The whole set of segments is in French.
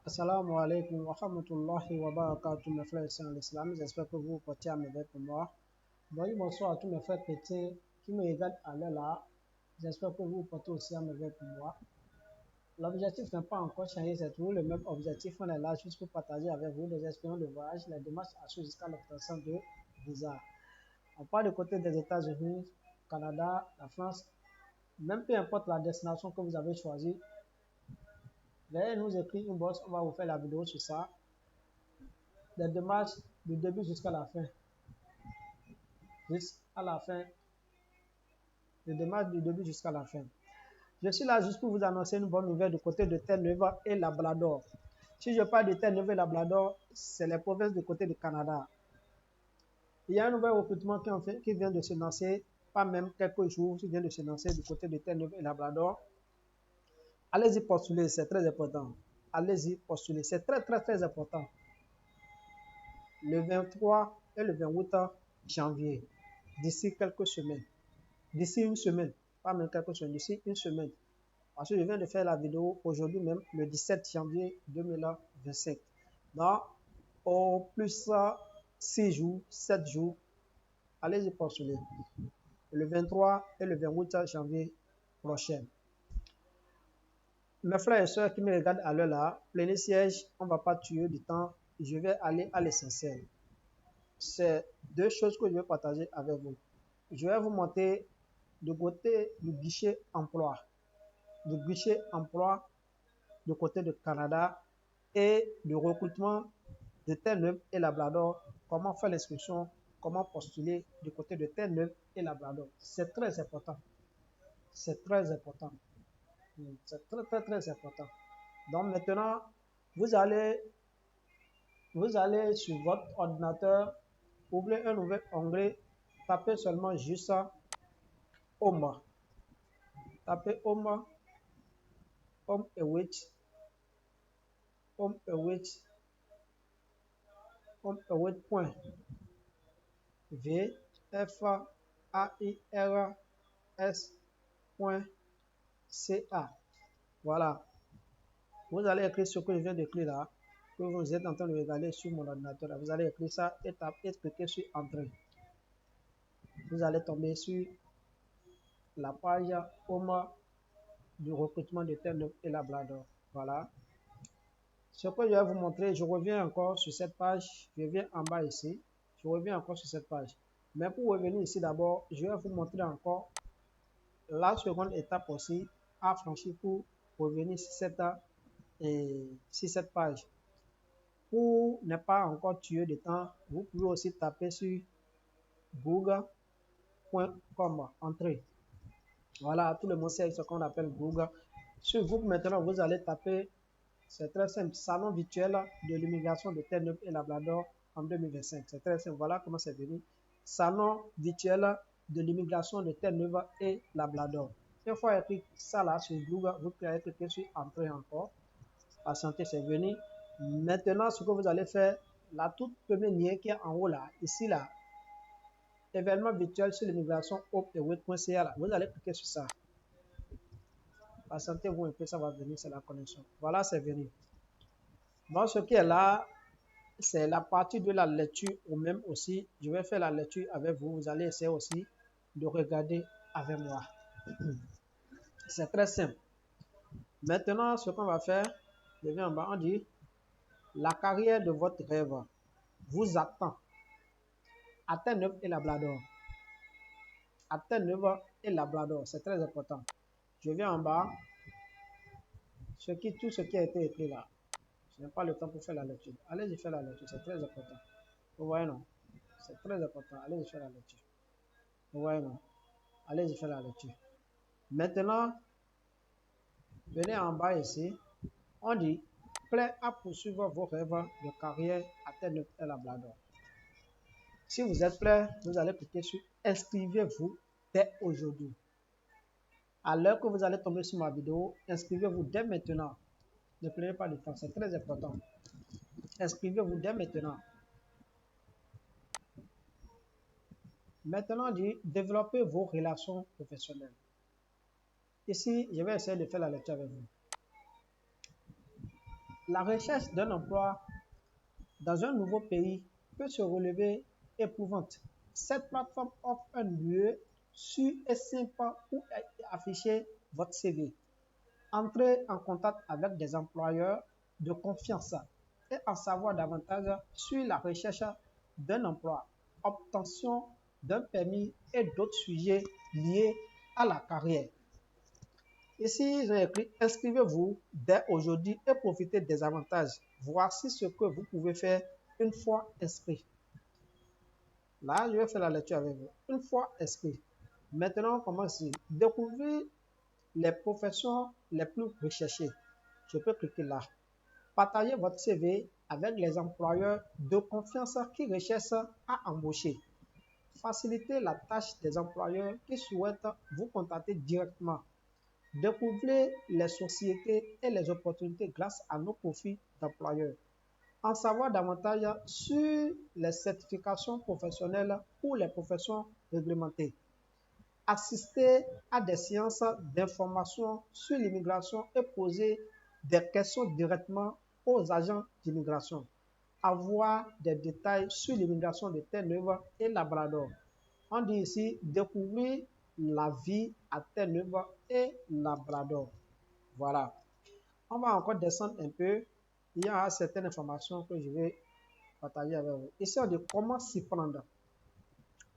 Assalamu alaikum wa rahmatullahi wa barakatuh, mes frères et sœurs en l'islam. J'espère que vous vous portez à merveille pour moi. Bonsoir à tous mes frères chrétiens qui me regardent à l'heure là. J'espère que vous vous portez aussi à merveille pour moi. L'objectif n'a pas encore changé, c'est toujours le même objectif. On est là juste pour partager avec vous des expériences de voyage, les démarches à suivre jusqu'à l'obtention de visa. On parle du côté des États-Unis, Canada, la France, même peu importe la destination que vous avez choisie. Veuillez nous écrire une box, on va vous faire la vidéo sur ça. Des démarches du début jusqu'à la fin. Jusqu'à la fin. Les démarches du début jusqu'à la fin. Je suis là juste pour vous annoncer une bonne nouvelle du côté de Terre-Neuve et Labrador. Si je parle de Terre-Neuve et Labrador, c'est les provinces du côté du Canada. Il y a un nouvel recrutement qui vient de se lancer, pas même quelques jours, qui vient de se lancer du côté de Terre-Neuve et Labrador. Allez-y postuler, c'est très important. Allez-y postuler, c'est très important. Le 23 et le 28 janvier, d'ici quelques semaines. D'ici une semaine, pas même quelques semaines, d'ici une semaine. Parce que je viens de faire la vidéo aujourd'hui même, le 17 janvier 2025. Donc, au plus 6 jours, 7 jours, allez-y postuler. Le 23 et le 28 janvier prochain. Mes frères et sœurs qui me regardent à l'heure là, prenez siège, on ne va pas tuer du temps. Je vais aller à l'essentiel. C'est deux choses que je vais partager avec vous. Je vais vous montrer du côté du guichet emploi. Du guichet emploi du côté du Canada et du recrutement de Terre-Neuve et Labrador, comment faire l'inscription, comment postuler du côté de Terre-Neuve et Labrador. C'est très important. C'est très important. C'est très important. Donc maintenant, vous allez sur votre ordinateur, ouvrez un nouvel onglet, tapez seulement juste Home. Tapez Home, Home Await, Home Await, Home Await. VFAIRS.ca. Voilà. Vous allez écrire ce que je viens d'écrire là, que vous êtes en train de regarder sur mon ordinateur. Vous allez écrire ça et cliquer sur Entrée. Vous allez tomber sur la page Home du recrutement de Terre-Neuve et Labrador. Voilà. Ce que je vais vous montrer, je reviens encore sur cette page. Je viens en bas ici. Je reviens encore sur cette page. Mais pour revenir ici d'abord, je vais vous montrer encore la seconde étape aussi à franchir pour revenir sur cette page. Pour ne pas encore tuer de temps, vous pouvez aussi taper sur google.com, entrée. Voilà, tout le monde sait ce qu'on appelle Google. Sur Google, maintenant, vous allez taper, c'est très simple, salon virtuel de l'immigration de Terre-Neuve et Labrador en 2025. C'est très simple, voilà comment c'est venu. Salon virtuel de l'immigration de Terre-Neuve et Labrador. Une fois écrit ça là sur Google, vous pouvez cliquer sur Entrée encore. Patienter, c'est venu. Maintenant, ce que vous allez faire, la toute première lien qui est en haut là, ici là, événement virtuel sur l'immigration hopeawait.ca, vous allez cliquer sur ça. Patientez-vous un peu, ça va venir, c'est la connexion. Voilà, c'est venu. Bon, ce qui est là, c'est la partie de la lecture ou même aussi, je vais faire la lecture avec vous. Vous allez essayer aussi de regarder avec moi. C'est très simple. Maintenant, ce qu'on va faire, je viens en bas, on dit, la carrière de votre rêve vous attend à Terre-Neuve et Labrador. À Terre-Neuve et Labrador, c'est très important. Je viens en bas, tout ce qui a été écrit là. Je n'ai pas le temps pour faire la lecture. Allez-y faire la lecture, c'est très important. Vous voyez non? C'est très important. Allez-y faire la lecture. Vous voyez non? Allez-y faire la lecture. Maintenant, venez en bas ici. On dit, prêt à poursuivre vos rêves de carrière à Terre-Neuve et Labrador. Si vous êtes prêt, vous allez cliquer sur inscrivez-vous dès aujourd'hui. À l'heure que vous allez tomber sur ma vidéo, inscrivez-vous dès maintenant. Ne prenez pas de temps, c'est très important. Inscrivez-vous dès maintenant. Maintenant, on dit développer vos relations professionnelles. Ici, je vais essayer de faire la lecture avec vous. La recherche d'un emploi dans un nouveau pays peut se relever éprouvante. Cette plateforme offre un lieu sûr et simple où afficher votre CV. Entrez en contact avec des employeurs de confiance et en savoir davantage sur la recherche d'un emploi, obtention d'un permis et d'autres sujets liés à la carrière. Ici, j'ai écrit inscrivez-vous dès aujourd'hui et profitez des avantages. Voici ce que vous pouvez faire une fois inscrit. Là, je vais faire la lecture avec vous. Une fois inscrit. Maintenant, on commence ici. Découvrir les professions les plus recherchées. Je peux cliquer là. Partagez votre CV avec les employeurs de confiance qui recherchent à embaucher. Facilitez la tâche des employeurs qui souhaitent vous contacter directement. Découvrez les sociétés et les opportunités grâce à nos profils d'employeurs. En savoir davantage sur les certifications professionnelles ou les professions réglementées. Assister à des séances d'information sur l'immigration et poser des questions directement aux agents d'immigration. Avoir des détails sur l'immigration de Terre-Neuve et Labrador. On dit ici découvrir la vie à Terre-Neuve et Labrador. Voilà. On va encore descendre un peu. Il y a certaines informations que je vais partager avec vous. Ici, on dit comment s'y prendre.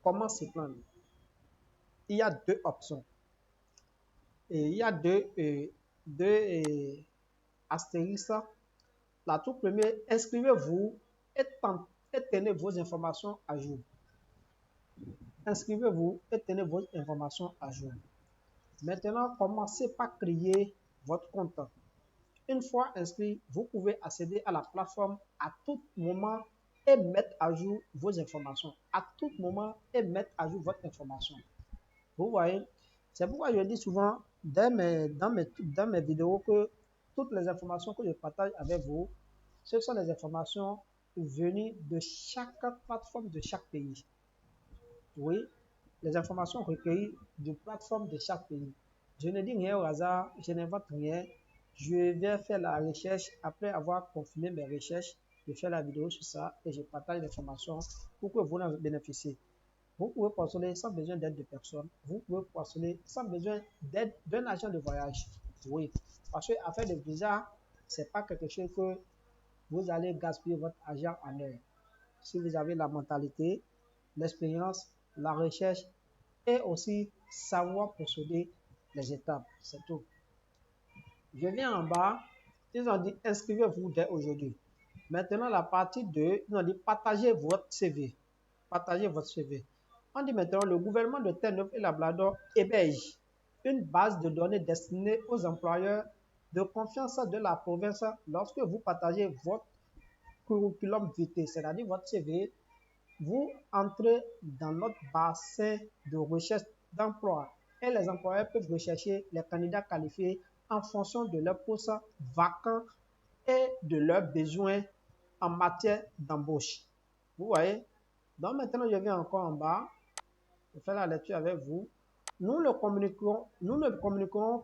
Comment s'y prendre. Il y a deux options. Et il y a deux astérisques. La toute première, inscrivez-vous et tenez vos informations à jour. Inscrivez-vous et tenez vos informations à jour. Maintenant, commencez par créer votre compte. Une fois inscrit, vous pouvez accéder à la plateforme à tout moment et mettre à jour vos informations. À tout moment et mettre à jour votre information. Vous voyez, c'est pourquoi je dis souvent dans mes vidéos que toutes les informations que je partage avec vous, ce sont les informations venues de chaque plateforme de chaque pays. Oui, les informations recueillies de plateformes de chaque pays. Je ne dis rien au hasard, je n'invente rien. Je vais faire la recherche après avoir confirmé mes recherches. Je fais la vidéo sur ça et je partage l'information pour que vous en bénéficiez. Vous pouvez postuler sans besoin d'aide de personne. Vous pouvez postuler sans besoin d'aide d'un agent de voyage. Oui, parce que affaire de visa, ce n'est pas quelque chose que vous allez gaspiller votre argent en heure. Si vous avez la mentalité, l'expérience, la recherche et aussi savoir procéder les étapes, c'est tout. Je viens en bas, ils ont dit inscrivez-vous dès aujourd'hui. Maintenant, la partie 2, ils ont dit partagez votre CV. Partagez votre CV. On dit maintenant le gouvernement de Terre-Neuve et Labrador héberge une base de données destinée aux employeurs de confiance de la province lorsque vous partagez votre curriculum vitae, c'est-à-dire votre CV. Vous entrez dans notre bassin de recherche d'emploi et les employeurs peuvent rechercher les candidats qualifiés en fonction de leurs postes vacants et de leurs besoins en matière d'embauche. Vous voyez? Donc maintenant, je viens encore en bas. Je fais la lecture avec vous. Nous ne communiquerons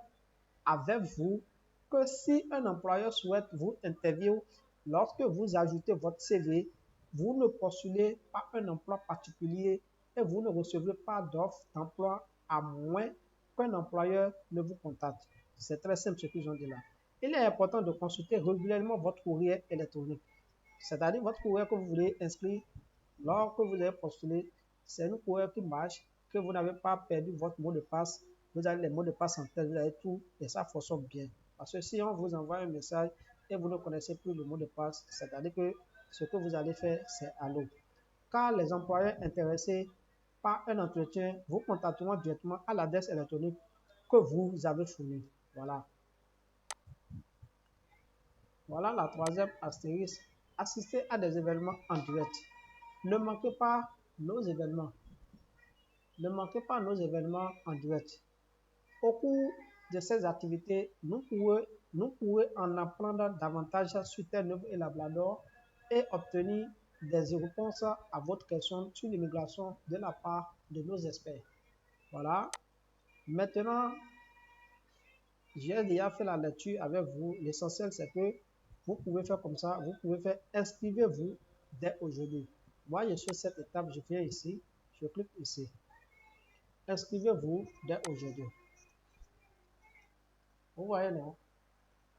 avec vous que si un employeur souhaite vous interviewer lorsque vous ajoutez votre CV, vous ne postulez pas un emploi particulier et vous ne recevrez pas d'offre d'emploi à moins qu'un employeur ne vous contacte. C'est très simple ce qu'ils ont dit là. Il est important de consulter régulièrement votre courrier électronique, c'est-à-dire votre courrier que vous voulez inscrire lorsque vous avez postulé. C'est un courrier qui marche, que vous n'avez pas perdu votre mot de passe. Vous avez les mots de passe en tête, vous avez tout et ça fonctionne bien. Parce que si on vous envoie un message et vous ne connaissez plus le mot de passe, c'est-à-dire que ce que vous allez faire, c'est allô. Car les employeurs intéressés par un entretien vous contacteront directement à l'adresse électronique que vous avez fournie. Voilà. Voilà la troisième astérisque. Assister à des événements en direct. Ne manquez pas nos événements. Ne manquez pas nos événements en direct. Au cours de ces activités, nous pourrons en apprendre davantage sur Terre-Neuve et Labrador et obtenir des réponses à votre question sur l'immigration de la part de nos experts. Voilà. Maintenant, j'ai déjà fait la lecture avec vous. L'essentiel, c'est que vous pouvez faire comme ça, vous pouvez faire inscrivez-vous dès aujourd'hui. Moi, je suis cette étape, je viens ici, je clique ici. Inscrivez-vous dès aujourd'hui. Vous voyez, non?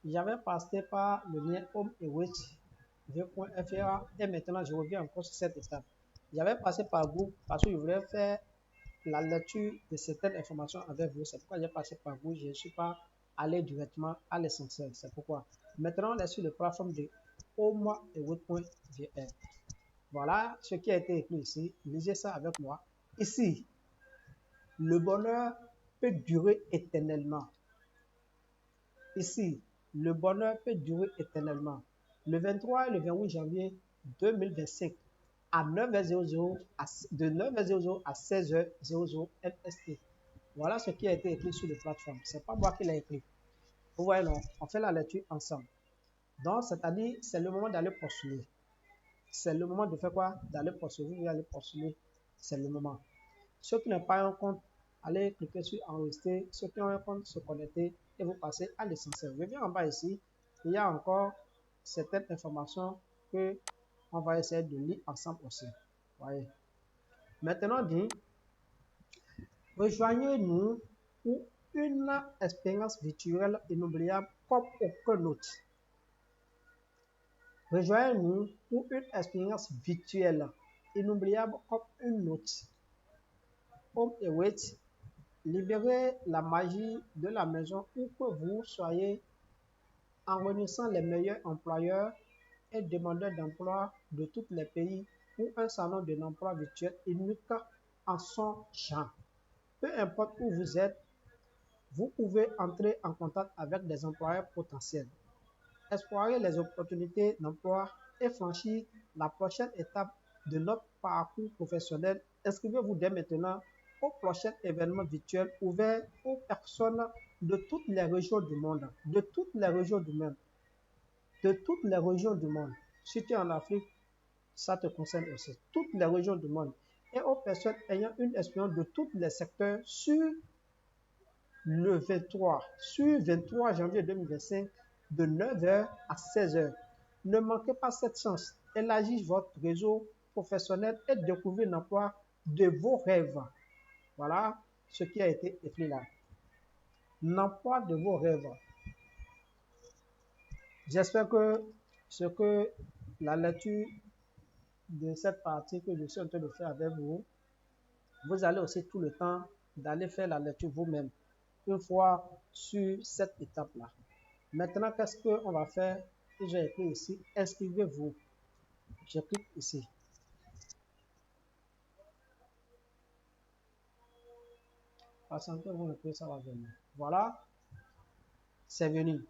J'avais passé par le lien homeaway.fr et maintenant je reviens encore sur cette étape. J'avais passé par Google parce que je voulais faire la lecture de certaines informations avec vous. C'est pourquoi j'ai passé par vous. Je ne suis pas allé directement à l'essentiel. C'est pourquoi. Maintenant, on est sur la plateforme de homeaway.fr. Voilà ce qui a été écrit ici. Lisez ça avec moi. Ici, le bonheur peut durer éternellement. Ici, le bonheur peut durer éternellement. Le 23 et le 28 janvier 2025, à 9h00, de 9h00 à 16h00 MST. Voilà ce qui a été écrit sur les plateformes. Ce n'est pas moi qui l'ai écrit. Vous voyez, non, on fait la lecture ensemble. Donc, c'est-à-dire, c'est le moment d'aller postuler. C'est le moment de faire quoi? D'aller postuler. Vous voulez aller postuler, c'est le moment. Ceux qui n'ont pas un compte, allez cliquer sur enregistrer. Ceux qui ont un compte, se connecter et vous passez à l'essentiel. Je viens en bas ici. Il y a encore certaines informations que on va essayer de lire ensemble aussi. Voyez. Maintenant, dit, rejoignez-nous pour une expérience virtuelle inoubliable comme aucun autre. Rejoignez-nous pour une expérience virtuelle inoubliable comme une autre. HomeAway, libérez la magie de la maison où que vous soyez en réunissant les meilleurs employeurs et demandeurs d'emploi de tous les pays ou un salon de l'emploi virtuel unique en son genre. Peu importe où vous êtes, vous pouvez entrer en contact avec des employeurs potentiels, explorer les opportunités d'emploi et franchir la prochaine étape de notre parcours professionnel. Inscrivez-vous dès maintenant au prochain événement virtuel ouvert aux personnes de toutes les régions du monde, de toutes les régions du monde, de toutes les régions du monde. Si tu es en Afrique, ça te concerne aussi. Toutes les régions du monde. Et aux personnes ayant une expérience de tous les secteurs sur le 23 janvier 2025 de 9h à 16h. Ne manquez pas cette chance. Élargissez votre réseau professionnel et découvrez l'emploi de vos rêves. Voilà ce qui a été écrit là. L'emploi de vos rêves. J'espère que ce que la lecture de cette partie que je suis en train de faire avec vous, vous allez aussi tout le temps d'aller faire la lecture vous-même une fois sur cette étape-là. Maintenant, qu'est-ce qu'on va faire? J'ai écrit ici, inscrivez-vous. Je clique ici. Patientez-vous un peu, ça va venir. Voilà, c'est venu.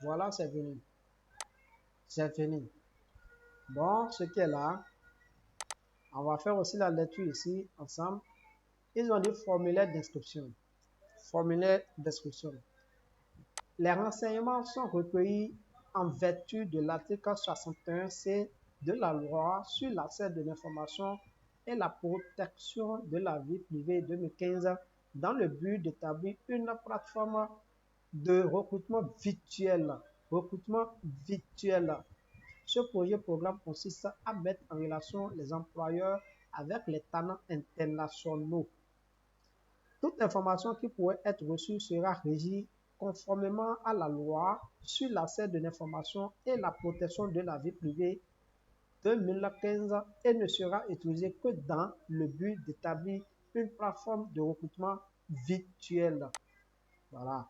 Voilà, c'est venu. C'est venu. Bon, ce qui est là, on va faire aussi la lecture ici ensemble. Ils ont dit formulaire d'inscription. Formulaire d'inscription. Les renseignements sont recueillis en vertu de l'article 61C de la loi sur l'accès de l'information et la protection de la vie privée 2015 dans le but d'établir une plateforme de recrutement virtuel. Ce programme consiste à mettre en relation les employeurs avec les talents internationaux. Toute information qui pourrait être reçue sera régie conformément à la loi sur l'accès de l'information et la protection de la vie privée 2015 et ne sera utilisée que dans le but d'établir une plateforme de recrutement virtuel. Voilà.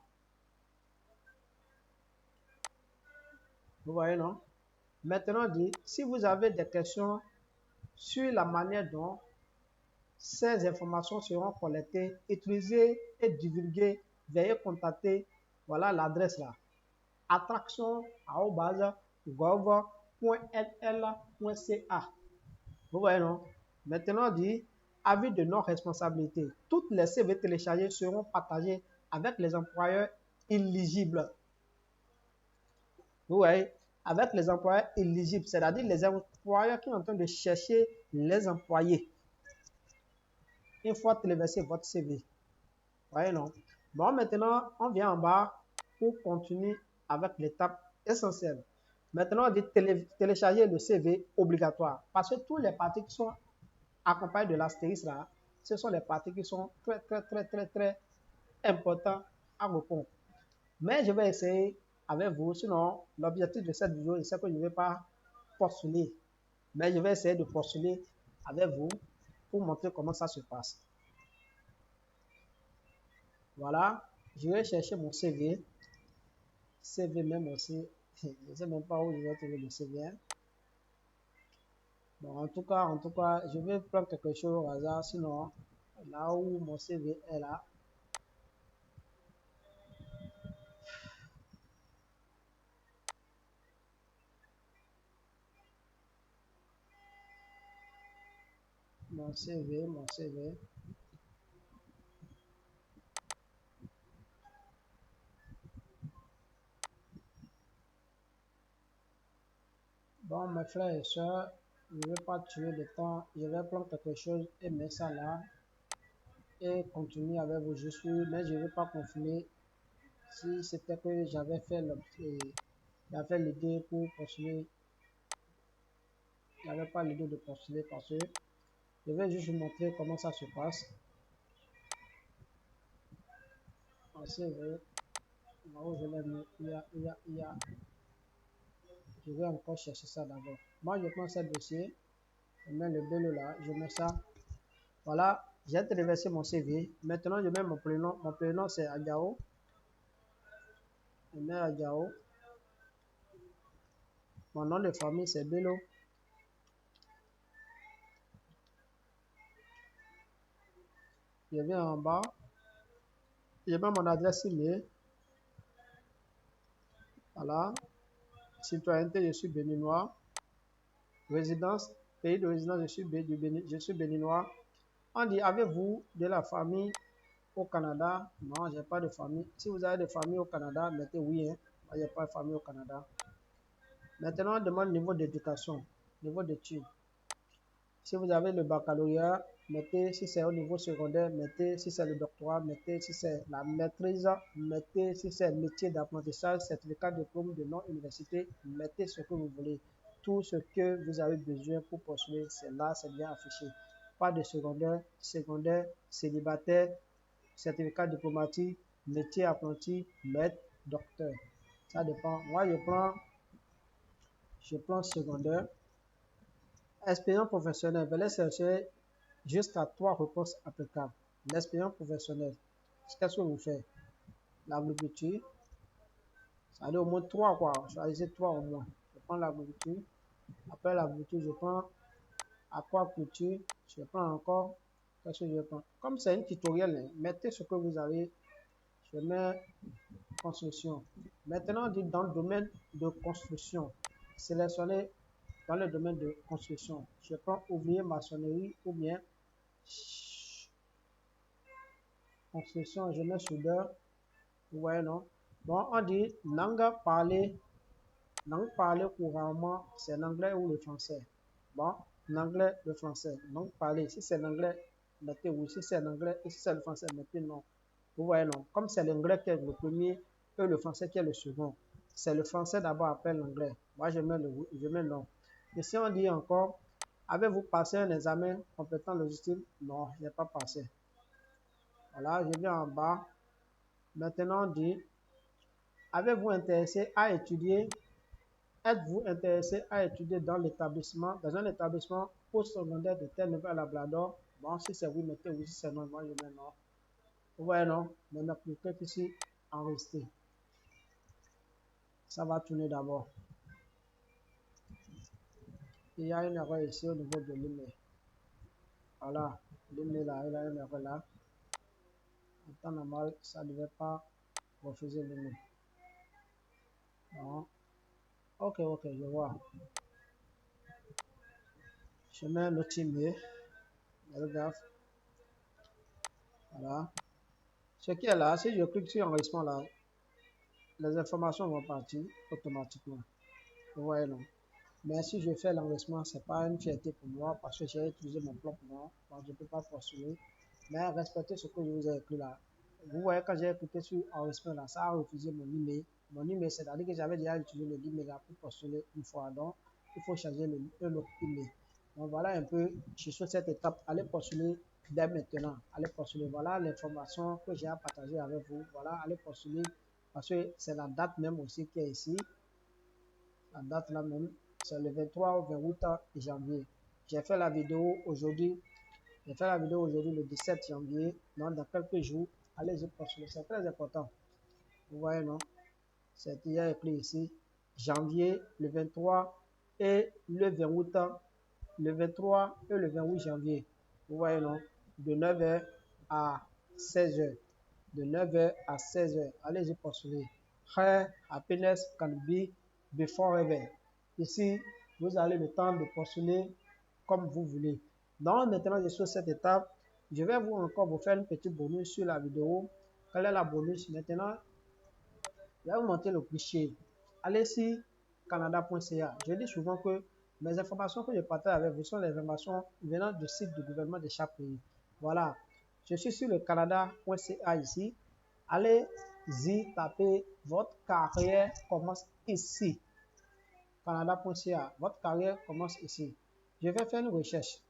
Vous voyez, non? Maintenant, si vous avez des questions sur la manière dont ces informations seront collectées, utilisées et divulguées, veuillez contacter, voilà l'adresse là, attraction@gov.nl.ca. Vous voyez, non? Maintenant, avis de non-responsabilité. Toutes les CV téléchargés seront partagés avec les employeurs éligibles. Vous voyez, avec les employeurs éligibles, c'est-à-dire les employeurs qui sont en train de chercher les employés. Une fois téléversé votre CV. Voyez, non? Bon, maintenant, on vient en bas pour continuer avec l'étape essentiel. Maintenant, on dit télécharger le CV obligatoire. Parce que tous les parties qui sont accompagnés de l'astérisque là, ce sont les parties qui sont très, très, très, très, très importants à répondre. Mais je vais essayer avec vous. Sinon, l'objectif de cette vidéo, c'est que je ne vais pas postuler. Mais je vais essayer de postuler avec vous pour montrer comment ça se passe. Voilà. Je vais chercher mon CV. CV même aussi. Je ne sais même pas où je vais trouver le CV. Bon, en tout cas, je vais prendre quelque chose au hasard. Sinon, là où mon CV est là. Mon CV, mon CV. Bon, mes frères et sœurs, je ne vais pas tuer le temps. Je vais prendre quelque chose et mettre ça là. Et continuer avec vos je suis, mais je ne vais pas confirmer si c'était que j'avais l'idée pour postuler. Je n'avais pas l'idée de postuler parce que je vais juste vous montrer comment ça se passe. En CV, là où je l'ai mis, je vais encore chercher ça d'abord. Moi, je prends ce dossier, je mets le bello là, je mets ça. Voilà, j'ai téléversé mon CV. Maintenant, je mets mon prénom. Mon prénom, c'est Adjao. Je mets Adjao. Mon nom de famille, c'est Bello. Je viens en bas. Je mets mon adresse email. Voilà. Citoyenneté, je suis béninois. Résidence, pays de résidence, je suis béninois. On dit, avez-vous de la famille au Canada? Non, j'ai pas de famille. Si vous avez de famille au Canada, mettez oui. Hein. Moi, j'ai pas de famille au Canada. Maintenant, on demande niveau d'éducation, niveau d'études. Si vous avez le baccalauréat, mettez. Si c'est au niveau secondaire, mettez. Si c'est le doctorat, mettez. Si c'est la maîtrise, mettez. Si c'est le métier d'apprentissage, certificat de diplôme de non-université, mettez ce que vous voulez. Tout ce que vous avez besoin pour poursuivre, c'est là, c'est bien affiché. Pas de secondaire, célibataire, certificat diplomatique, métier apprenti, maître, docteur. Ça dépend. Moi, je prends secondaire. Expérience professionnelle, venez chercher jusqu'à 3 réponses applicables. L'expérience professionnelle, qu'est-ce que vous faites? L'agriculture, ça dit au moins 3 quoi. Choisissez 3 au moins. Je prends l'agriculture. Après l'agriculture, je prends aquaculture. Je prends encore. Qu'est-ce que je prends? Comme c'est un tutoriel, hein, mettez ce que vous avez. Je mets construction. Maintenant, on dit dans le domaine de construction. Sélectionnez dans le domaine de construction. Je prends ouvrier maçonnerie ou bien construction, je mets soudeur. Vous voyez, non? Bon, on dit langue parlée couramment, c'est l'anglais ou le français. Bon, l'anglais, le français. Langue parlée, si c'est l'anglais, mettez oui. Si c'est l'anglais et si c'est le français, mettez non. Vous voyez, non? Comme c'est l'anglais qui est le premier et le français qui est le second. C'est le français d'abord après l'anglais. Moi, je mets le oui, je mets non. Et si on dit encore, avez-vous passé un examen compétent logistique? Non, je n'ai pas passé. Voilà, je viens en bas. Maintenant, on dit, avez-vous intéressé à étudier? Êtes-vous intéressé à étudier dans un établissement postsecondaire de tel niveau à Labrador? Bon, si c'est oui, mettez oui, si c'est non, moi je mets non. Vous voyez, non? Maintenant, cliquez ici, enregistrer. Ça va tourner d'abord. Il y a une erreur ici au niveau de l'email. Voilà, l'email là, il y a une erreur là. En temps normal, ça ne devait pas refuser l'email. Non. Ok, je vois. Je mets un autre email. Regarde. Voilà. Ce qui est là, si je clique sur enregistrement là, les informations vont partir automatiquement. Vous voyez, non? Mais si je fais l'enregistrement, ce n'est pas une fierté pour moi parce que j'ai utilisé mon propre nom. Donc, je ne peux pas postuler. Mais respectez ce que je vous ai écrit là. Vous voyez, quand j'ai cliqué sur enregistrement là, ça a refusé mon email. mon email, c'est-à-dire que j'avais déjà utilisé le email pour postuler une fois. Donc, il faut changer le email. Donc, voilà un peu, je suis cette étape. Allez postuler dès maintenant. Allez postuler. Voilà l'information que j'ai à partager avec vous. Voilà, allez postuler parce que c'est la date même aussi qui est ici. La date là même, c'est le 23 au 28 janvier. J'ai fait la vidéo aujourd'hui. J'ai fait la vidéo aujourd'hui le 17 janvier. Donc, dans quelques jours, allez-y postuler. C'est très important. Vous voyez, non? C'est déjà écrit ici. Janvier, le 23 et le 28. Le 23 et le 28 janvier. Vous voyez, non? De 9h à 16h. De 9h à 16h. Allez-y postuler. Her happiness can be before ever. Ici, vous avez le temps de postuler comme vous voulez. Donc, maintenant, je suis sur cette étape. Je vais encore vous faire un petit bonus sur la vidéo. Quel est la bonus? Maintenant, je vais vous montrer le cliché. Allez sur canada.ca. Je dis souvent que mes informations que je partage avec vous sont les informations venant du site du gouvernement de chaque pays. Voilà. Je suis sur le canada.ca ici. Allez-y, tapez votre carrière commence ici. Canada.ca. Votre carrière commence ici. Je vais faire une recherche.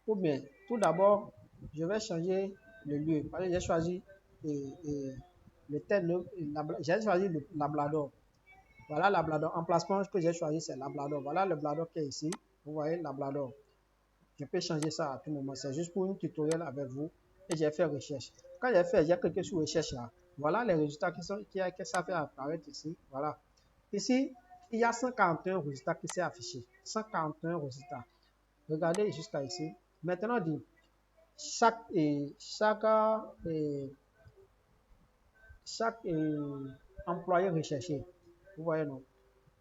Ou bien, tout d'abord, je vais changer le lieu. J'ai choisi le thème, j'ai choisi le Labrador. Voilà Labrador. Emplacement que j'ai choisi, c'est Labrador. Voilà le Labrador qui est ici. Vous voyez Labrador. Je peux changer ça à tout moment. C'est juste pour une tutoriel avec vous. Et j'ai fait recherche. Quand j'ai cliqué sur recherche là, voilà les résultats que ça fait apparaître ici. Voilà. Ici, il y a 141 résultats qui sont affichés. 141 résultats. Regardez jusqu'à ici. Maintenant, dit chaque employé recherché. Vous voyez, non?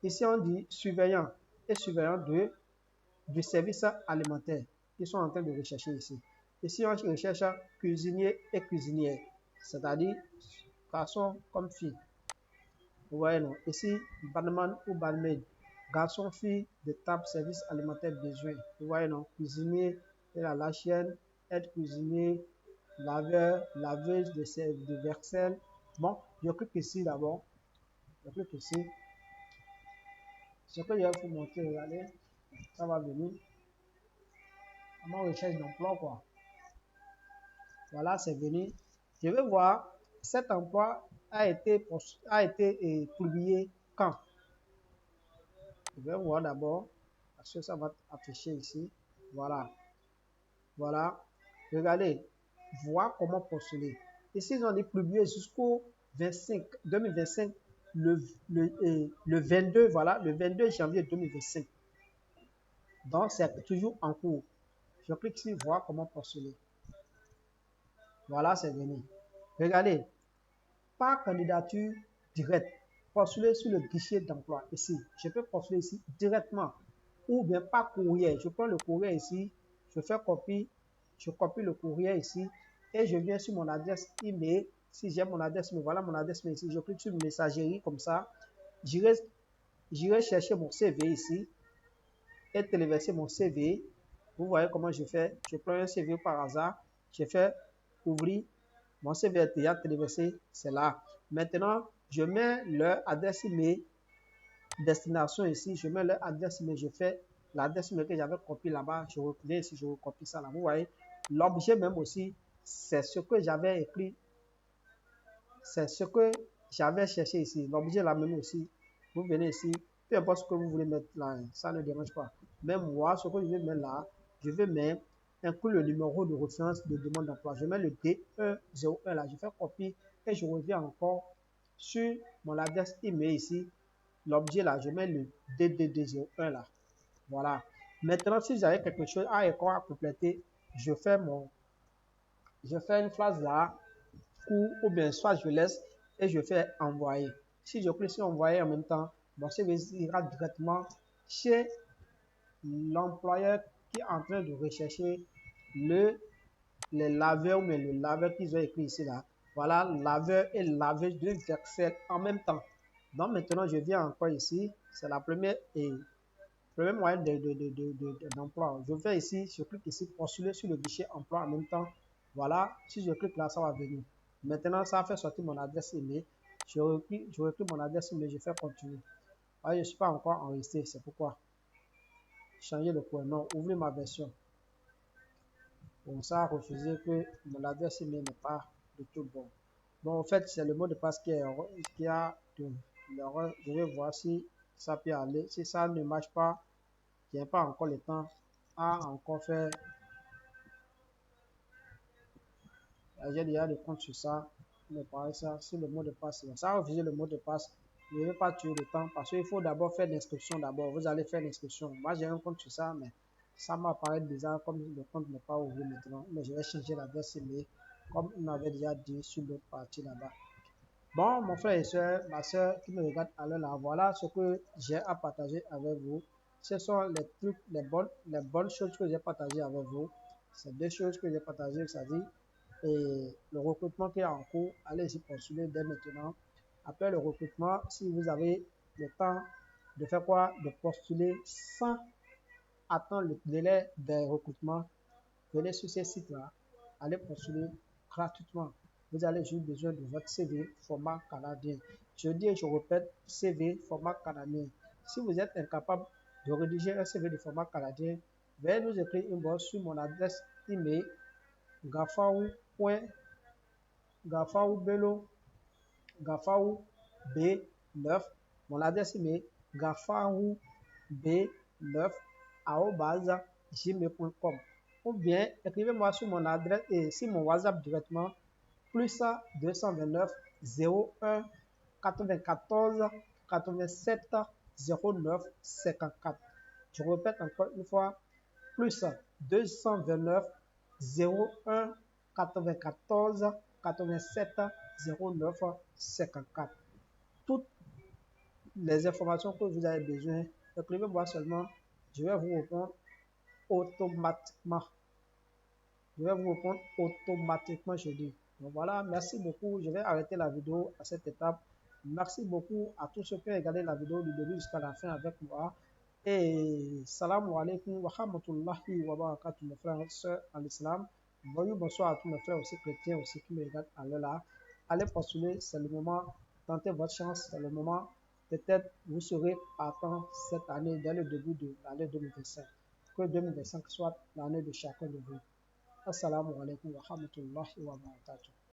Ici, on dit surveillant et surveillant du service alimentaire. Ils sont en train de rechercher ici. Ici, on recherche cuisinier et cuisinière, c'est-à-dire garçon comme fille. Vous voyez, non? Ici, barman ou barmaid, garçon, fille de table, service alimentaire besoin. Vous voyez, non? Cuisinier et la chienne, aide cuisinier, laveur, laveuse de vaisselle. Bon, je clique ici d'abord. Je clique ici. Ce que je vais vous montrer, regardez, ça va venir. Comment recherche d'emploi, quoi. Voilà, c'est venu. Je vais voir, cet emploi a été publié quand. Je vais voir d'abord, parce que ça va afficher ici. Voilà. Voilà. Regardez, voir comment postuler. Ici, ils ont dit publié jusqu'au 2025, le 22, voilà, le 22 janvier 2025. Donc, c'est toujours en cours. Je clique sur voir comment postuler. Voilà, c'est venu. Regardez, par candidature directe, postuler sur le guichet d'emploi ici. Je peux postuler ici directement ou bien par courrier. Je prends le courrier ici, je fais copie, je copie le courrier ici et je viens sur mon adresse email. Si j'ai mon adresse email, voilà mon adresse email ici. Je clique sur messagerie comme ça. J'irai chercher mon CV ici et téléverser mon CV. Vous voyez comment je fais. Je prends un CV par hasard. Je fais ouvrir. Mon CV est déjà téléversé. C'est là. Maintenant, je mets leur adresse email destination ici. Je mets leur adresse email. Je fais l'adresse email que j'avais copié là-bas. Je reviens ici. Je recopie ça là. Vous voyez. L'objet même aussi, c'est ce que j'avais écrit. C'est ce que j'avais cherché ici. L'objet là même aussi. Vous venez ici. Peu importe ce que vous voulez mettre là, ça ne dérange pas. Même moi, ce que je vais mettre là, je vais mettre inclure le numéro de référence de demande d'emploi. Je mets le D101 là, je fais copier et je reviens encore sur mon adresse email ici. L'objet là, je mets le DDD01 là. Voilà. Maintenant, si j'avais quelque chose à compléter, je fais une phrase là, ou bien soit je laisse et je fais envoyer. Si je clique sur envoyer en même temps, mon CV ira directement chez l'employeur qui est en train de rechercher les laveurs, mais le laveur qu'ils ont écrit ici là. Voilà, laveur et laveuse de vaisselle en même temps. Donc maintenant, je viens encore ici. C'est la première moyen d'emploi. Je vais ici, je clique ici, postuler sur le guichet emploi en même temps. Voilà, si je clique là, ça va venir. Maintenant, ça fait sortir mon adresse email. je repris mon adresse email, je fais continuer. Ah, je ne suis pas encore enregistré, c'est pourquoi. Changer le prénom, ouvrir ma version. Bon, ça a refusé que mon adresse email n'est pas du tout bon. Bon, en fait, c'est le mot de passe qui a de l'erreur. Je vais voir si ça peut aller. Si ça ne marche pas, je n'ai pas encore le temps à encore faire. J'ai déjà le compte sur ça. Mais pareil, ça, si le mot de passe, ça a refusé le mot de passe. Je ne vais pas tuer le temps parce qu'il faut d'abord faire l'inscription d'abord. Vous allez faire l'inscription. Moi, j'ai un compte sur ça, mais ça m'apparaît bizarre comme le compte n'est pas ouvert maintenant. Mais je vais changer l'adresse email comme on avait déjà dit sur l'autre partie là-bas. Bon, mon frère et soeur, ma soeur qui me regarde à l'heure là, voilà ce que j'ai à partager avec vous. Ce sont les trucs, les bonnes choses que j'ai partagées avec vous. C'est deux choses que j'ai partagées, c'est-à-dire et le recrutement qui est en cours, allez-y postuler dès maintenant. Après le recrutement, si vous avez le temps de faire quoi? De postuler sans attendre le délai des recrutements, venez sur ces sites-là, allez postuler gratuitement. Vous avez juste besoin de votre CV format canadien. Je dis et je répète, CV format canadien. Si vous êtes incapable de rédiger un CV de format canadien, veuillez nous écrire une box sur mon adresse email gafaou.gafaoubelo b9, mon adresse email gafaoub9@gmail.com, ou bien écrivez-moi sur mon adresse et sur mon WhatsApp directement plus 229 01 94 87 09 54. Je répète encore une fois, plus 229 01 94 87 09 54. Toutes les informations que vous avez besoin, écrivez-moi seulement, je vais vous répondre automatiquement. Je vais vous répondre automatiquement, je dis. Donc voilà, merci beaucoup. Je vais arrêter la vidéo à cette étape. Merci beaucoup à tous ceux qui ont regardé la vidéo du début jusqu'à la fin avec moi. Et salam alaikum wa rahmatullahi wa barakatuh, mes frères et sœurs en islam. Bonjour, bonsoir à tous mes frères aussi chrétiens aussi qui me regardent à l'heure là. Allez postuler, c'est le moment. Tentez votre chance, c'est le moment. Peut-être vous serez partant cette année, dès le début de l'année 2025. Que 2025 soit l'année de chacun de vous. Assalamu alaikum wa rahmatullahi wa barakatuh.